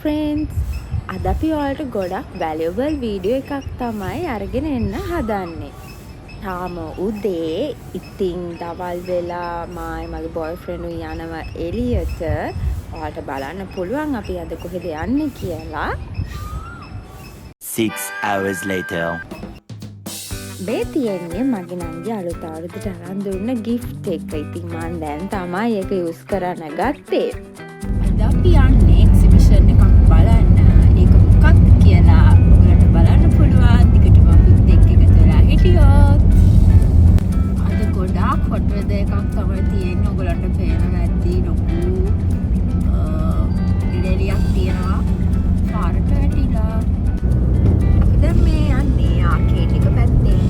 friends! අද අපි ඔයාලට ගොඩක් valuable වීඩියෝ එකක් තමයි අරගෙන එන්න හදන්නේ. තාම උදේ ඉතින් දවල් වෙලා මගේ boyfriend යනවා එළියට. ඔයාලට බලන්න පුළුවන් අපි අද කොහෙද යන්නේ කියලා. 6 hours later. මේ තියෙන්නේ මගේ නංගි අලුත් අවුරුද්දට අරන් දුන්න gift එක. ඉතින් මම දැන් තමයි ඒක use කරන්න ගත්තේ. අද අපි යන්නේ exhibition එකක් බලන්න. ඒක මොකක්ද කියලා ඔයාලට බලන්න පුළුවන්. ටිකටම අපිත් එක්ක එකතු වෙලා හිටියොත්. අද ගොඩාක් hot weather එකක් තමයි තියෙන්නේ. ඔයගලන්ට පේනවා නැද්දි ලොකු ඉරෙලියක් තියෙනවා. පාරට වැටිලා. දැන් මේ යන්නේ ආකේඩ් එක පැත්තේ.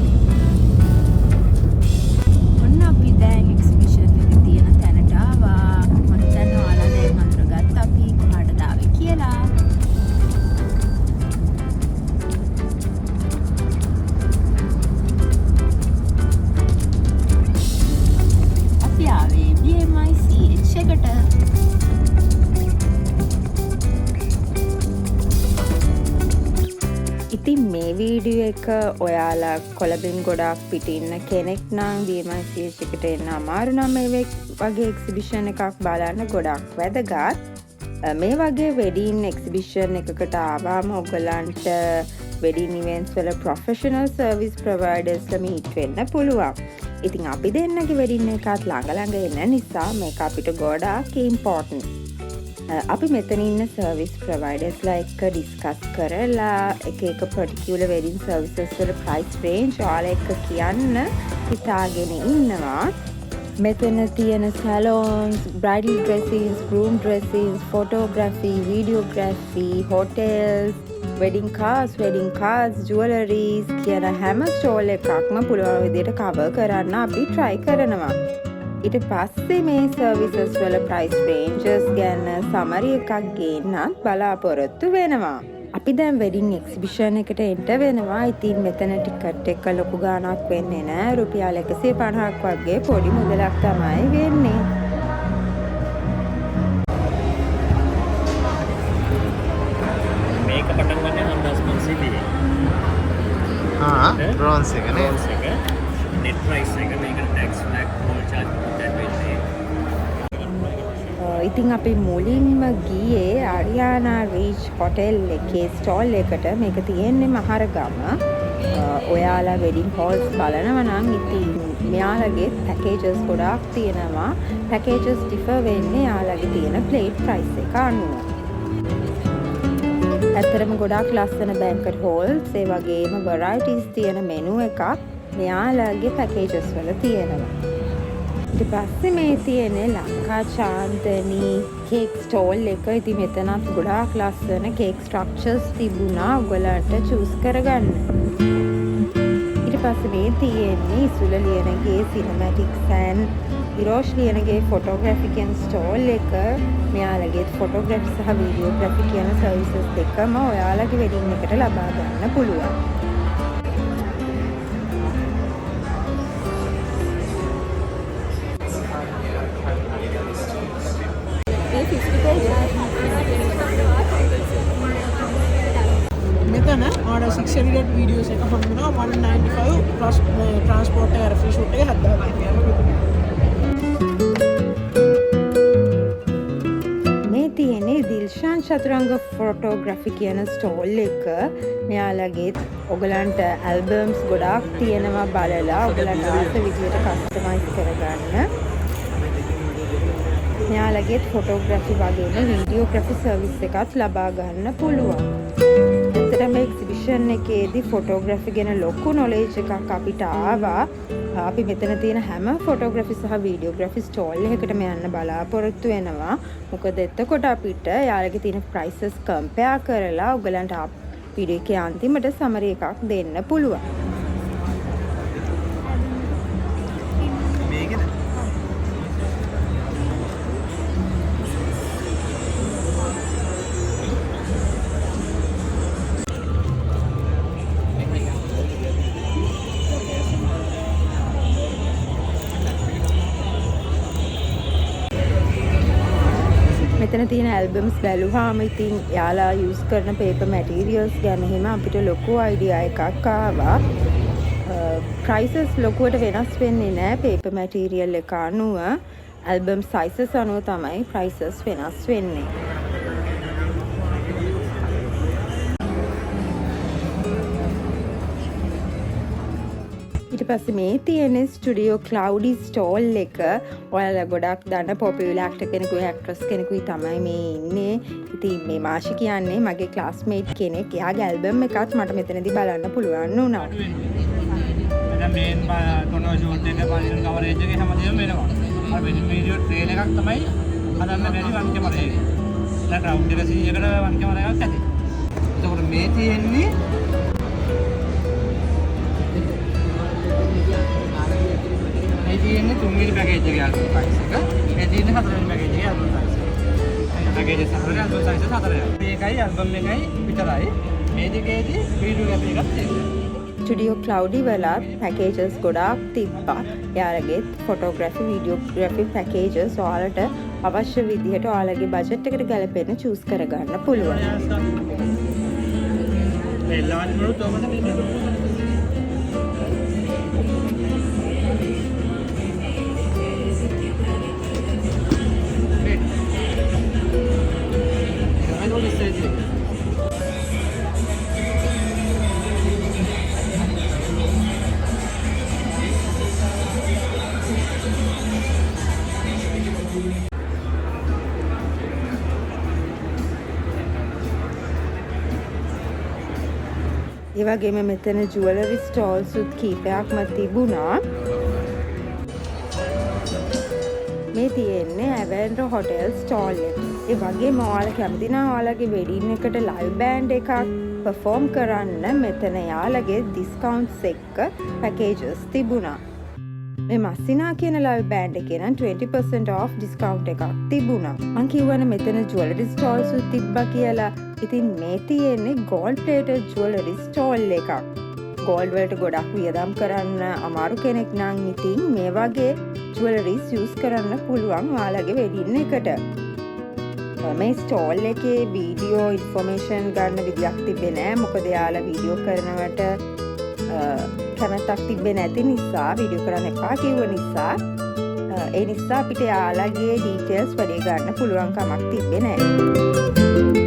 ඔන්න අපි දැන් එක්සිබිෂන් එකේ තියෙන තැනට ආවා. මම දැන් ඔයාලා දැන් අඳුරගත්ත අපි කොහාටද ආවේ කියලා. අපි ආවේ BMICH එකට. ඉතින් මේ වීඩියෝ එක ඔයාලා කොළඹින් ගොඩාක් පිටින්න කෙනෙක් නම් BMICH එකට එන්න අමාරු නම් මේ වගේ එක්සිබිෂන් එකක් බලන්න ගොඩක් වැදගත්. මේ වගේ වෙඩින් එක්සිබිෂන් එකකට ආවම ඔයගලන්ට වෙඩින් ඉවෙන්ට්ස් වල ප්‍රොෆෙෂනල් සර්විස් ප්‍රොවයිඩර්ස්ලා මීට් වෙන්න පුළුවන්. ඉතින් අපි දෙන්නගේ වෙඩින් එකත් ළඟ එන නිසා මේක අපිට ගොඩාක් ඉම්පෝටන්ට්. අපි මෙතන ඉන්න සර්විස් ප්‍රොවයිඩර්ස්ලා එක්ක ඩිස්කස් කරලා එක පර්ටිකියුලර් වෙඩින් සර්විසස් වල ප්‍රයිස් රේන්ජ් ඔයාලා එක්ක කියන්න හිතාගෙන ඉන්නවා. මෙතන තියෙන salons, bridal dressings, groom dressings, photography, videography, hotels, wedding cars, jewelleries කියන හැම ස්ටෝල් එකක්ම පුළුවන් විදිහට කවර් කරන්න අපි try කරනවා. ඊට පස්සේ මේ සර්විසස් වල ප්‍රයිස් රේන්ජස් ගැන සමරි එකක් ගේන්නත් බලාපොරොත්තු වෙනවා. අපි දැන් වෙඩින් එක්සිබිෂන් එකට එන්ට වෙනවා. ඉතින් මෙතන ටිකට් එක ලොකු ගාණක් වෙන්නේ නැහැ. රුපියල් 150ක් වගේ පොඩි මුදලක් තමයි වෙන්නේ. මේක පටන් ගන්න 1500 බ්‍රෝන්ස් එක නේ. net price එක මේකට tax flat toll charge that වෙන්නේ. ඉතින් අපි මුලින්ම ගියේ ආරියානා රීච් හොටෙල් එකේ ස්ටෝල් එකට. මේක තියෙන්නේ මහරගම. ඔයාලා වෙඩින් හෝල්ස් බලනවා නම් ඉතින් මෙයාලගේ පැකේජස් ගොඩාක් තියෙනවා. පැකේජස් ඩිෆර් වෙන්නේ යාලගේ තියෙන ප්ලේට් ප්‍රයිස් එක අනුව. ඇත්තරම ගොඩාක් ලස්සන බැන්කට් හෝල්ස්, ඒ වගේම වරයිටිස් තියෙන මෙනු එකක් මෙයාලගේ පැකේජස් වල තියෙනවා. ඊට පස්සේ මේ තියෙන්නේ ලංකා චාන්දනී කේක් ස්ටෝල් එක. ඉතින් මෙතනත් ගොඩාක් ලස්සන කේක් ස්ට්‍රක්චර්ස් තිබුණා ඔයගලන්ට චූස් කරගන්න. ඊට පස්සේ මේ තියෙන්නේ ඉසුල ලියනගේ සිනමැටික්ස් ඇන් ඉරෝෂ් ලියනගේ ෆොටෝග්‍රැෆි කියන ස්ටෝල් එක. මෙයාලගේ ෆොටෝග්‍රැෆි සහ වීඩියෝග්‍රැෆි කියන සර්විසස් දෙකම ඔයාලගේ වෙඩින් එකට ලබා ගන්න පුළුවන්. මෙතන ආඩ 6 edit videos එක හම්බුනා 195 plus transport එක free shoot එක හදලා මේ තියෙන්නේ දිල්ෂාන් චතුරංග ෆොටෝග්‍රැෆි කියන ස්ටෝල් එක. මෙයාලගේ ඔයගලන්ට ඇල්බම්ස් ගොඩාක් තියෙනවා බලලා ඔයගලන්ට ආස විදියට කස්ටමයිස් කරගන්න. මෙයාලගේ ෆොටෝග්‍රැෆි වගේම වීඩියෝග්‍රැෆි සර්විස් එකත් ලබා ගන්න පුළුවන්. ඇත්තටම එක්සිබිෂන් එකේදී ෆොටෝග්‍රැෆි ගැන ලොකු නොලෙජ් එකක් අපිට ආවා. අපි මෙතන තියෙන හැම ෆොටෝග්‍රැෆි සහ වීඩියෝග්‍රැෆි ස්ටෝල් එකකටම යන්න බලාපොරොත්තු වෙනවා. මොකද එතකොට අපිට යාලගේ තියෙන ප්‍රයිසස් කම්පෙයාර් කරලා ඔයගලන්ට වීඩියෝ එකේ අන්තිමට සමරි එකක් දෙන්න පුළුවන්. මෙතන මෙතන තියෙන ඇල්බම්ස් බැලුවාම ඉතින් යාලා යූස් කරන පේපර් මැටීරියල්ස් ගැන එහෙම අපිට ලොකු අයිඩියා එකක් ආවා. ප්‍රයිසස් ලොකුවට වෙනස් වෙන්නේ නැහැ පේපර් මැටීරියල් එක අනුව. ඇල්බම් සයිසස් අනුව තමයි ප්‍රයිසස් වෙනස් වෙන්නේ. ඊට පස්සේ මේ තියෙන ස්ටුඩියෝ ක්ලවුඩි ස්ටෝල් එක. ඔයාලා ගොඩක් දන්න පොපියුලර් ඇක්ටර් කෙනෙකුයි ඇක්ට්‍රස් කෙනෙකුයි තමයි මේ ඉන්නේ. ඉතින් මේ මාෂි කියන්නේ මගේ ක්ලාස්මේට් කෙනෙක්. එයාගේ ඇල්බම් එකත් මට මෙතනදී බලන්න පුළුවන් වුණා. දැන් මේ කොනෝ ෂූට් එක පරිසර කවරේජ් එක හැමදේම වෙනවා. අර වීඩියෝ ට්‍රේල් එකක් තමයි හදන්න බැරි වන් කැමරා එක. දැන් රවුන්ඩ් එක 100කට වන් කැමරා එකක් ඇති. එතකොට මේ තියෙන්නේ මේ තියෙන්නේ 3 වෙනි පැකේජ් එකේ ආල්බම් ප්‍රයිස් එක. මේ තියෙන්නේ 4 වෙනි පැකේජ් එකේ ආල්බම් ප්‍රයිස් එක. පැකේජ් එක 4 ආල්බම් සයිස් 4යි. මේකයි ආල්බම් එකයි විතරයි. මේ දෙකේදී වීඩියෝ ගැප් එකක් තියෙනවා. ස්ටුඩියෝ ක්ලවුඩි වලත් පැකේජස් ගොඩාක් තිබ්බා. යාලගේ ෆොටෝග්‍රැෆි වීඩියෝග්‍රැෆි පැකේජස් ඔයාලට අවශ්‍ය විදිහට ඔයාලගේ බජට් එකට ගැලපෙන්න චූස් කරගන්න පුළුවන්. මේ ලාන්ච් වල තෝමන මේ ඒ වගේම මෙතන ජුවලරි ස්ටෝල්ස් උත් කීපයක්ම තිබුණා. මේ තියෙන්නේ ඇවෙන්ඩ්‍රෝ හොටෙල් ස්ටෝල් එක. ඒ වගේම ඔයාලා කැමති නම් ඔයාලගේ වෙඩින් එකට ලයිව් බෑන්ඩ් එකක් පර්ෆෝම් කරන්න මෙතන යාලගේ ඩිස්කවුන්ට්ස් එක්ක පැකේජස් තිබුණා. මේ මස්සිනා කියන ලයිව් බෑන්ඩ් එකේ නම් 20% off ඩිස්කවුන්ට් එකක් තිබුණා. මං කිව්වනේ මෙතන ජුවලරි ස්ටෝල්ස් උත් තිබ්බා කියලා. ඉතින් මේ තියෙන්නේ ගෝල්ඩ් ප්ලේටඩ් ජුවලරි ස්ටෝල් එකක්. ගෝල්ඩ් වලට ගොඩක් වියදම් කරන්න අමාරු කෙනෙක් නම් ඉතින් මේ වගේ ජුවලරිස් යූස් කරන්න පුළුවන් ඔයාලගේ වෙඩින් එකට. මේ ස්ටෝල් එකේ වීඩියෝ ඉන්ෆෝමේෂන් ගන්න විදියක් තිබ්බේ නෑ. මොකද යාලා වීඩියෝ කරනවට කැමැත්තක් තිබ්බේ නැති නිසා වීඩියෝ කරන්න එපා කිව්ව නිසා ඒ නිසා අපිට යාලාගේ ඩීටේල්ස් වැඩි ගන්න පුළුවන් කමක් තිබ්බේ නෑ.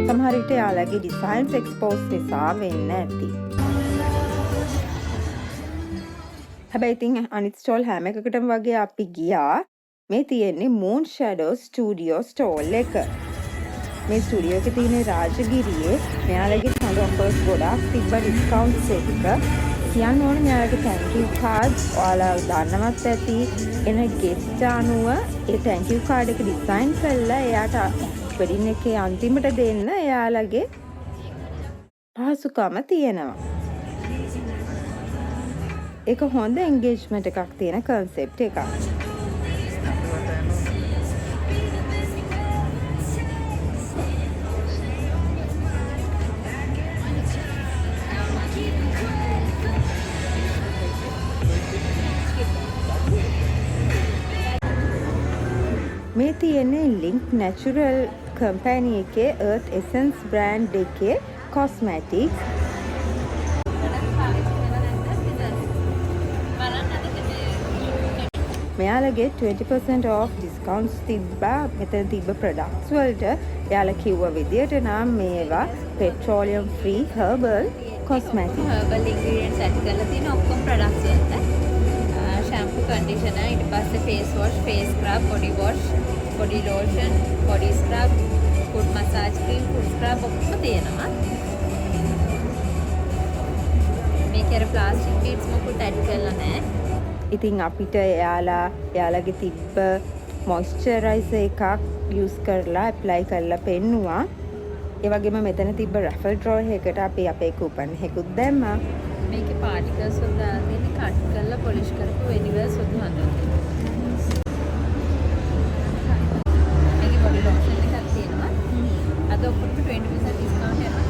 සමහර විට යාලාගේ ඩිසයින්ස් එක්ස්පෝස් නිසා වෙන්න ඇති. හැබැයි ඉතින් අනිත් ස්ටෝල් හැම එකකටම වගේ අපි ගියා. මේ තියෙන්නේ මූන් ෂැඩෝ ස්ටුඩියෝ ස්ටෝල් එක. මේ ස්ටුඩියෝ එකේ තියෙන රාජගිරියේ මෙයාලගේ සඳ ඔෆර්ස් ගොඩාක් තිබ්බ ඩිස්කවුන්ට්ස් එක. කියන්න ඕනේ මෙයාලගේ thank you cards ඔයාලා දන්නවත් ඇති. එන ගෙස්ට් අනුව ඒ thank you card එක ඩිසයින් කරලා එයාට වෙඩින් එකේ අන්තිමට දෙන්න එයාලගේ පහසුකම තියෙනවා. ඒක හොඳ එන්ගේජ්මන්ට් එකක් තියෙන කන්සෙප්ට් එකක්. මේ තියෙන්නේ ලින්ක් නැචරල් කම්පැනි එකේ Earth Essence බ්‍රෑන්ඩ් එකේ කොස්මැටික්ස්. මෙයාලගේ 20% off discounts තිබ්බා මෙතන තිබ්බ products වලට. එයාලා කිව්ව විදියට නම් මේවා petroleum free herbal cosmetics. herbal ingredients add කරලා තියෙන ඔක්කොම products වලට. shampoo conditioner ඊට පස්සේ face wash, face scrub, body wash, body lotion, body scrub, foot massage cream, foot scrub ඔක්කොම තියෙනවා. මේකේ අර plastic beads මොකුත් add කරලා නැහැ. ඉතින් අපිට එයාලගේ තිබ්බ මොයිස්චරයිසර් එකක් යූස් කරලා ඇප්ලයි කරලා පෙන්නුවා. ඒ වගේම මෙතන තිබ්බ රැෆල් ඩ්‍රෝ එකකට අපි අපේ කූපන් එකකුත් දැම්මා. මේකේ particles වල දාලා තියෙන කට් කරලා polish කරපු anywhere සුදු හඳුන්. මේකේ body lotion එකක් තියෙනවා. අද ඔක්කොම 20% discount යනවා.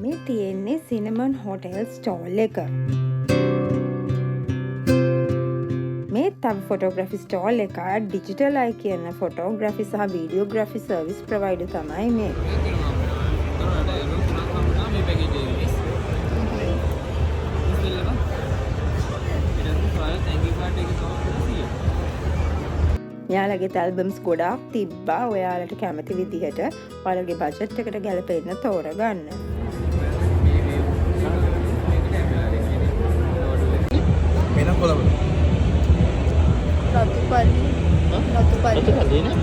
මේ තියෙන්නේ සිනමන් හොටෙල් ස්ටෝල් එක. මේ තව ෆොටෝග්‍රෆි ස්ටෝල් එක ඩිජිටලයි කියන ෆොටෝග්‍රෆි සහ වීඩියෝග්‍රෆි සර්විස් ප්‍රොවයිඩර් තමයි මේ. යාලගේ ඇල්බම්ස් ගොඩාක් තිබ්බා. ඔයාලට කැමති විදිහට ඔයාලගේ බජට් එකට ගැලපෙන්න තෝරගන්න. මෙන්න කොළඹ. ලොතුපල්ලි නේ?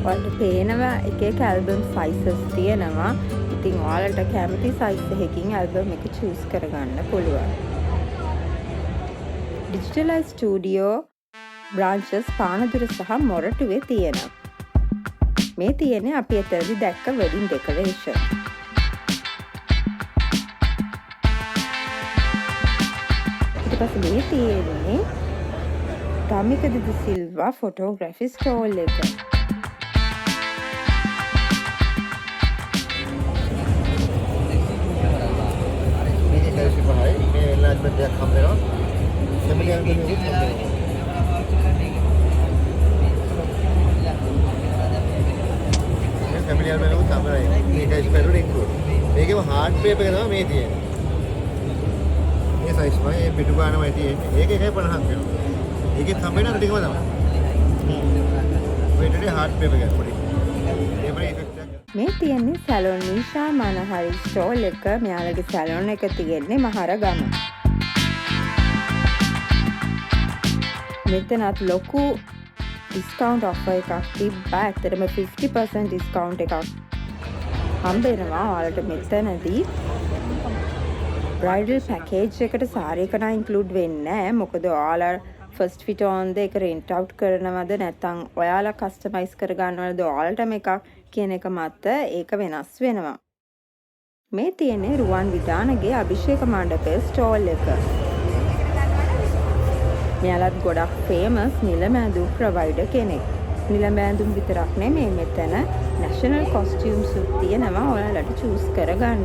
ඔයාලට පේනවා එක එක ඇල්බම් සයිසස් තියෙනවා. ඉතින් ඔයාලට කැමති සයිස් එකකින් ඇල්බම් එක චූස් කරගන්න පුළුවන්. ඩිජිටලයිස් ස්ටුඩියෝ බ්‍රාන්චස් පානදුර සහ මොරටුවේ තියෙනවා. මේ තියෙන්නේ අපි එතනදි දැක්ක වෙඩින් ඩෙකොරේෂන්. ඊට පස්සේ මේ තියෙන්නේ ටමික ද සිල්වා ෆොටෝග්‍රැෆි ස්ටෝල් එක. දෙයක් හම් වෙනවා. ෆැමිලි ඇල්බම් එකක් හම් වෙනවා. මේ ෆැමිලි ඇල්බම් එක තමයි මේක ඉස්පෙරුනේ ඉන්ක්ලූඩ්. මේකේම හાર્ඩ් පේපර් එක තමයි මේ තියෙන්නේ. මේ සයිස් වල මේ පිටු ගන්නමයි තියෙන්නේ. ඒක 1.50ක් වෙනවා. ඒකෙත් හම් වෙනවා ටිකම තමයි. මේකේ හાર્ඩ් පේපර් එකක් පොඩි. ඒකේ ඉෆෙක්ට් එකක්. මේ තියෙන්නේ සැලොන් නිෂා මනහරි ස්ටෝල් එක. මෙයාලගේ සැලොන් එක තියෙන්නේ මහරගම. මෙතනත් ලොකු ඩිස්කවුන්ට් ඔෆර් එකක් තිබ්බා. ඇත්තටම 50% ඩිස්කවුන්ට් එකක් හම්බ වෙනවා ඔයාලට මෙතනදී. බ්‍රයිඩල් පැකේජ් එකට සාරි එක නම් ඉන්ක්ලූඩ් වෙන්නේ නැහැ. මොකද ඔයාලා ෆස්ට් ෆිට ඔන් ද එක රෙන්ට් අවුට් කරනවද නැත්නම් ඔයාලා කස්ටමයිස් කරගන්නවද ඔයාලටම එකක් කියන එක මත ඒක වෙනස් වෙනවා. මේ තියෙන්නේ රුවන් විතානගේ අභිෂේක මණ්ඩපයේ ස්ටෝල් එක. මෙයාලත් ගොඩක් ෆේමස් නිලමෑඳුම් ප්‍රොවයිඩර් කෙනෙක්. නිලමෑඳුම් විතරක් නෙමෙයි මෙතන නැෂනල් කොස්ටියුම්ස් තියෙනවා ඔයාලට චූස් කරගන්න.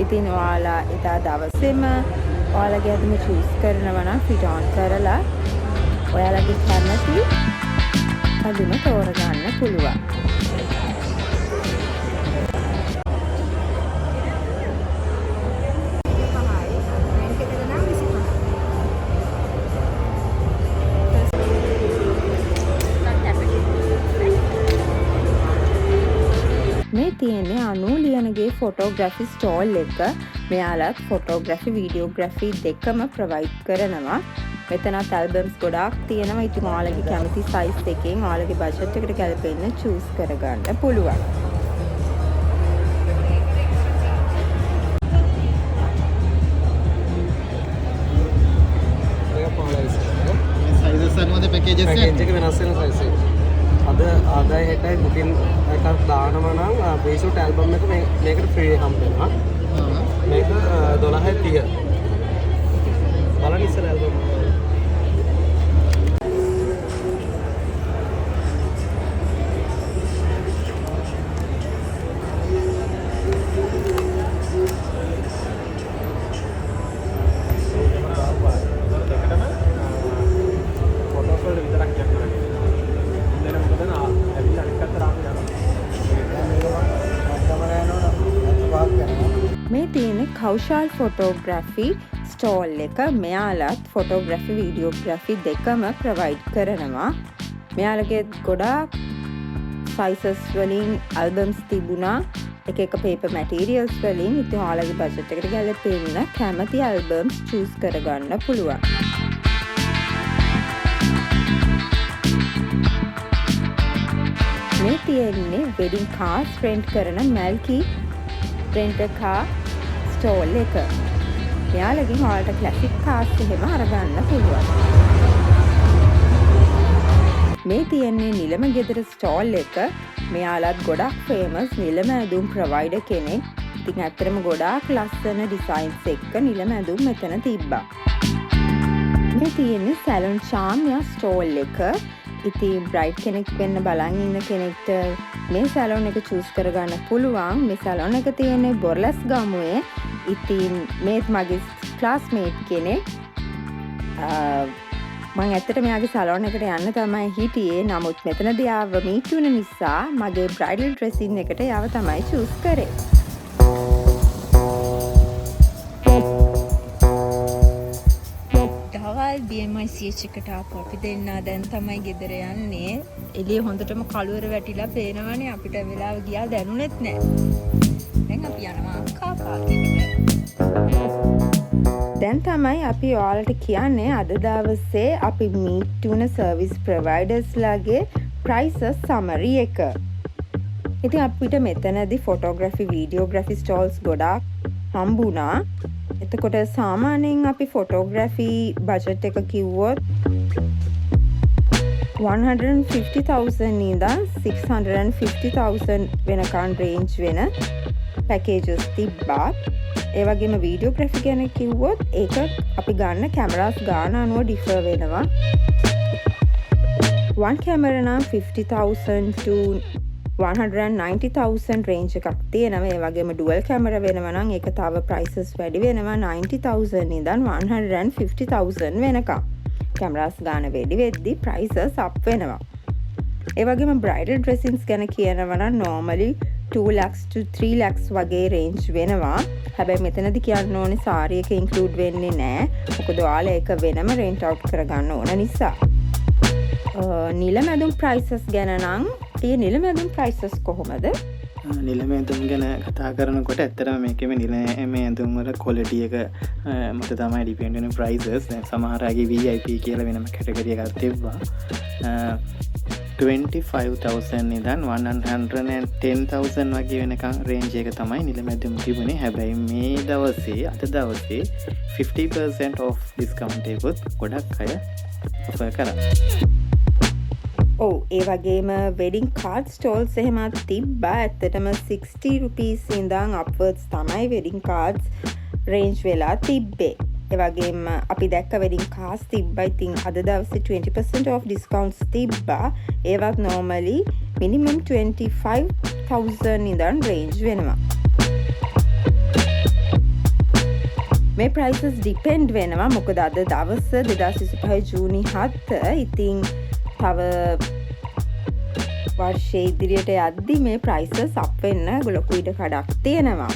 ඉතින් ඔයාලා එදා දවසේම ඔයාලගේ අදම චූස් කරනවා නම් ෆිට ඔන් කරලා ඔයාලගේ කැමති අදම තෝරගන්න පුළුවන්. මේ තියෙන්නේ අනූලියනගේ ෆොටෝග්‍රැෆි ස්ටෝල් එක. මෙයාලත් ෆොටෝග්‍රැෆි වීඩියෝග්‍රැෆි දෙකම ප්‍රොවයිඩ් කරනවා. මෙතනත් ඇල්බම්ස් ගොඩාක් තියෙනවා. ඉතින් ඔයාලගේ කැමති සයිස් එකෙන් ඔයාලගේ බජට් එකට ගැලපෙන්න චූස් කරගන්න පුළුවන්. සයිසස් අනුවද පැකේජස් එක වෙනස් වෙන සයිස් එක. අද ආදාය හෙටයි බුකින් එකක් දානවා නම් බේසුට් ඇල්බම් එක මේකට ෆ්‍රී හම්බ වෙනවා. මේක 12:30. බලන්න ඉස්සර ඇල්බම් මේ තියෙන්නේ කෞශල් ෆොටෝග්‍රැෆි ස්ටෝල් එක. මෙයාලත් ෆොටෝග්‍රැෆි වීඩියෝග්‍රැෆි දෙකම ප්‍රොවයිඩ් කරනවා. මෙයාලගේ ගොඩාක් සයිසස් වලින් ඇල්බම්ස් තිබුණා. එක එක පේපර් මැටීරියල්ස් වලින්. ඉතින් ඔයාලගේ බජට් එකට ගැලපෙන්න කැමති ඇල්බම්ස් චූස් කරගන්න පුළුවන්. මේ තියෙන්නේ වෙඩින් කාර්ස් රෙන්ට් කරන මැල්කි රෙන්ටර් කා ස්ටෝල් එක. මෙයාලගෙන් ඔයාලට ක්ලාසික් කාර්ස් එහෙම අරගන්න පුළුවන්. මේ තියෙන්නේ නිලම ගෙදර ස්ටෝල් එක. මෙයාලත් ගොඩක් ෆේමස් නිලම ඇඳුම් ප්‍රොවයිඩර් කෙනෙක්. ඉතින් ඇත්තටම ගොඩාක් ලස්සන ඩිසයින්ස් එක්ක නිලම ඇඳුම් මෙතන තිබ්බා. මේ තියෙන්නේ සැලොන් චාම්යා ස්ටෝල් එක. ඉතින් බ්‍රයිඩ් කෙනෙක් වෙන්න බලන් ඉන්න කෙනෙක්ට මේ සැලොන් එක චූස් කරගන්න පුළුවන්. මේ සැලොන් එක තියෙන්නේ බොර්ලස් ගමුවේ. ඉතින් මේත් මගේ ක්ලාස්මේට් කෙනෙක්. මං ඇත්තට මෙයාගේ සැලොන් එකට යන්න තමයි හිටියේ. නමුත් මෙතනදී ආව මීට් වුණ නිසා මගේ බ්‍රයිඩල් ඩ්‍රෙසින් එකට යාව තමයි චූස් කරේ. දවල් BMICH එකට ආපු අපි දෙන්න දැන් තමයි ගෙදර යන්නේ. එළිය හොඳටම කළුවර වැටිලා පේනවනේ. අපිට වෙලාව ගියා දැනුනෙත් නැහැ. දැන් අපි යනවා කාර් පාක් එකට. දැන් තමයි අපි ඔයාලට කියන්නේ අද දවසේ අපි මීට් වුණ සර්විස් ප්‍රොවයිඩර්ස්ලාගේ ප්‍රයිසස් සමරි එක. ඉතින් අපිට මෙතනදී ෆොටෝග්‍රැෆි වීඩියෝග්‍රැෆි ස්ටෝල්ස් ගොඩාක් හම්බුණා. එතකොට සාමාන්‍යයෙන් අපි ෆොටෝග්‍රැෆි බජට් එක කිව්වොත් 150,000 ඉඳන් 650,000 වෙනකන් රේන්ජ් වෙන පැකේජස් තිබ්බා. ඒ වගේම වීඩියෝග්‍රැෆි ගැන කිව්වොත් ඒක අපි ගන්න කැමරාස් ගාන අනුව ඩිෆර් වෙනවා. one camera නම් 50,000 to 190,000 රේන්ජ් එකක් තියෙනවා. ඒ වගේම ඩුවල් කැමරා වෙනවා නම් ඒක තව ප්‍රයිසස් වැඩි වෙනවා 90,000 ඉඳන් 150,000 වෙනකම්. කැමරාස් ගාන වැඩි වෙද්දී ප්‍රයිසස් අප් වෙනවා. ඒ වගේම බ්‍රයිඩල් ඩ්‍රෙසින්ස් ගැන කියනවා නම් normally 2 lakhs to 3 lakhs වගේ රේන්ජ් වෙනවා. හැබැයි මෙතනදි කියන්න ඕනේ සාරි එක ඉන්ක්ලූඩ් වෙන්නේ නැහැ. මොකද ඔයාලා ඒක වෙනම රෙන්ට් අවුට් කරගන්න ඕන නිසා. නිලම ඇඳුම් ප්‍රයිසස් ගැන නම් නිලම ඇඳුම් ප්‍රයිසස් කොහොමද? නිලම ඇඳුම් ගැන කතා කරනකොට ඇත්තටම මේකෙම නිලම ඇඳුම් වල ක්වොලිටි එක මත තමයි ඩිපෙන්ඩ් වෙන ප්‍රයිසස්. දැන් සමහර අයගේ VIP කියලා වෙනම කැටගරි එකක් තිබ්බා. 25,000 ඉඳන් 110,000 වගේ වෙනකන් රේන්ජ් එක තමයි නිලම ඇඳුම් තිබුණේ. හැබැයි මේ දවසේ අද දවසේ 50% off discount එකත් ගොඩක් අය ඔෆර් කරා. ඒ වගේම වෙඩින් කාඩ් ස්ටෝල්ස් එහෙමත් තිබ්බා. ඇත්තටම 60 rupees ඉඳන් upwards තමයි වෙඩින් කාඩ්ස් රේන්ජ් වෙලා තිබ්බේ. ඒ වගේම අපි දැක්ක වෙඩින් කාඩ්ස් තිබ්බා. ඉතින් අද දවසේ 20% off discounts තිබ්බා. ඒවත් normally minimum 25,000 ඉඳන් රේන්ජ් වෙනවා. මේ prices depend වෙනවා. මොකද අද දවස 2025 ජූනි 7. ඉතින් තව වර්ෂයේ ඉදිරියට යද්දි මේ ප්‍රයිසස් අප් වෙන්න ලොකු ඉඩ කඩක් තියෙනවා.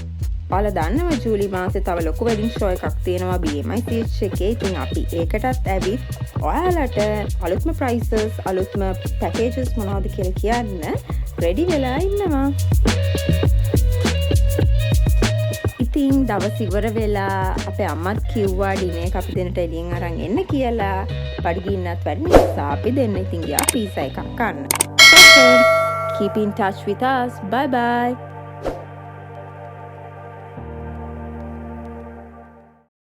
ඔයාලා දන්නවා ජූලි මාසේ තව ලොකු වෙඩින් ෂෝ එකක් තියෙනවා BMICH එකේ. ඉතින් අපි ඒකටත් ඇවිත් ඔයාලට අලුත්ම ප්‍රයිසස් අලුත්ම පැකේජස් මොනවද කියලා කියන්න රෙඩි වෙලා ඉන්නවා. ඉතින් දවස් ඉවර වෙලා අපේ අම්මත් කිව්වා ඩිනර් එක අපි දෙන්නට එළියෙන් අරන් එන්න කියලා. බඩගින්නත් වැඩි නිසා අපි දෙන්න ඉතින් ගියා පීසා එකක් කන්න. So, keep in touch with us. Bye bye.